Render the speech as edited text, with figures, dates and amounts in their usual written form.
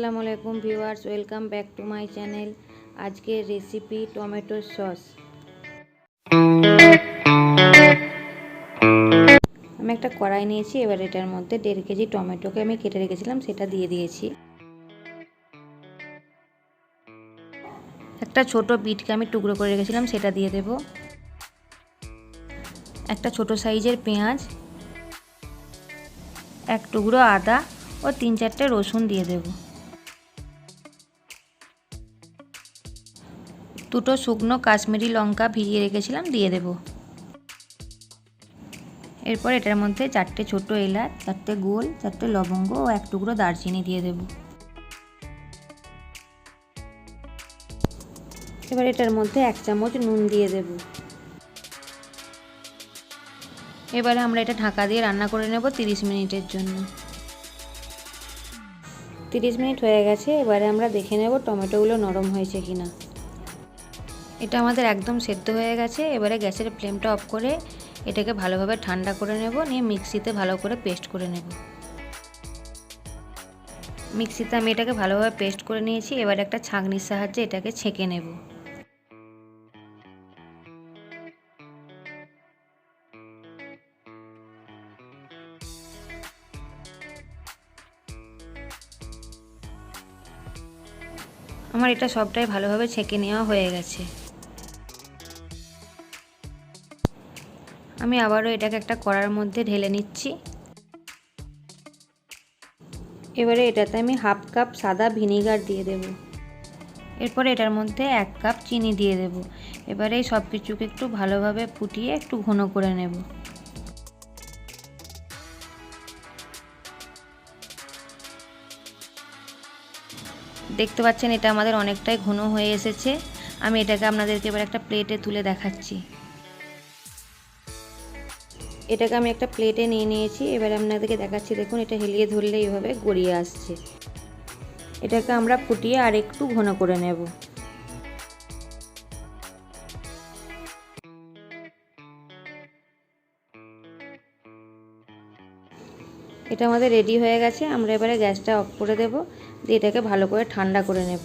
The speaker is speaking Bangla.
আসসালামু আলাইকুম viewers, welcome back to my channel. আজকের রেসিপি টমেটো সস। আমি একটা কড়াই নিয়েছি, এবার এটার মধ্যে 1.5 কেজি টমেটোকে আমি কেটে রেখেছিলাম সেটা দিয়ে দিয়েছি। একটা ছোট বিটকে আমি টুকরো করে রেখেছিলাম সেটা দিয়ে দেব। একটা ছোট সাইজের পেঁয়াজ, এক টুকরো আদা ও 3-4টে রসুন দিয়ে দেব। দুটো শুকনো কাশ্মীরি লঙ্কা ভিজিয়ে রেখেছিলাম দিয়ে দেব। এরপর এটার মধ্যে 4টে ছোট এলাচ, 4টে গোল, 4টে লবঙ্গ ও এক টুকরো দারচিনি দিয়ে দেব। এবার এটার মধ্যে 1 চামচ নুন দিয়ে দেব। এবারে আমরা এটা ঢাকা দিয়ে রান্না করে নেব 30 মিনিটের জন্য। 30 মিনিট হয়ে গেছে, এবারে আমরা দেখে নেব টমেটোগুলো নরম হয়েছে কিনা। এটা আমাদের একদম সেদ্ধ হয়ে গেছে। এবারে গ্যাসের ফ্লেমটা অফ করে এটাকে ভালোভাবে ঠান্ডা করে নেব, নিয়ে মিক্সিতে ভালো করে পেস্ট করে নেব। মিক্সিতে আমি এটাকে ভালোভাবে পেস্ট করে নিয়েছি। এবার একটা ছাঁকনির সাহায্যে এটাকে ছেঁকে নেব। আমার এটা সবটাই ভালোভাবে ছেঁকে নেওয়া হয়ে গেছে। আমি আবারও এটাকে একটা কড়ার মধ্যে ঢেলে নিচ্ছি। এবারে এটাতে আমি 1/2 কাপ সাদা ভিনেগার দিয়ে দেব। এরপরে এটার মধ্যে 1 কাপ চিনি দিয়ে দেব। এবারে এই সব কিছুকে একটু ভালোভাবে ফুটিয়ে একটু ঘন করে নেব। দেখতে পাচ্ছেন এটা আমাদের অনেকটাই ঘন হয়ে এসেছে। আমি এটাকে আপনাদেরকে এবার একটা প্লেটে তুলে দেখাচ্ছি। এটাকে আমি একটা প্লেটে নিয়ে নিয়েছি। এবার আপনাদেরকে দেখাচ্ছি, দেখুন এটা হেলিয়ে ধরলে এইভাবে গড়িয়ে আসছে। এটাকে আমরা ফুটিয়ে আর একটু ঘন করে নেব। এটা আমাদের রেডি হয়ে গেছে। আমরা এবারে গ্যাসটা অফ করে দেব, দিয়ে এটাকে ভালো করে ঠান্ডা করে নেব।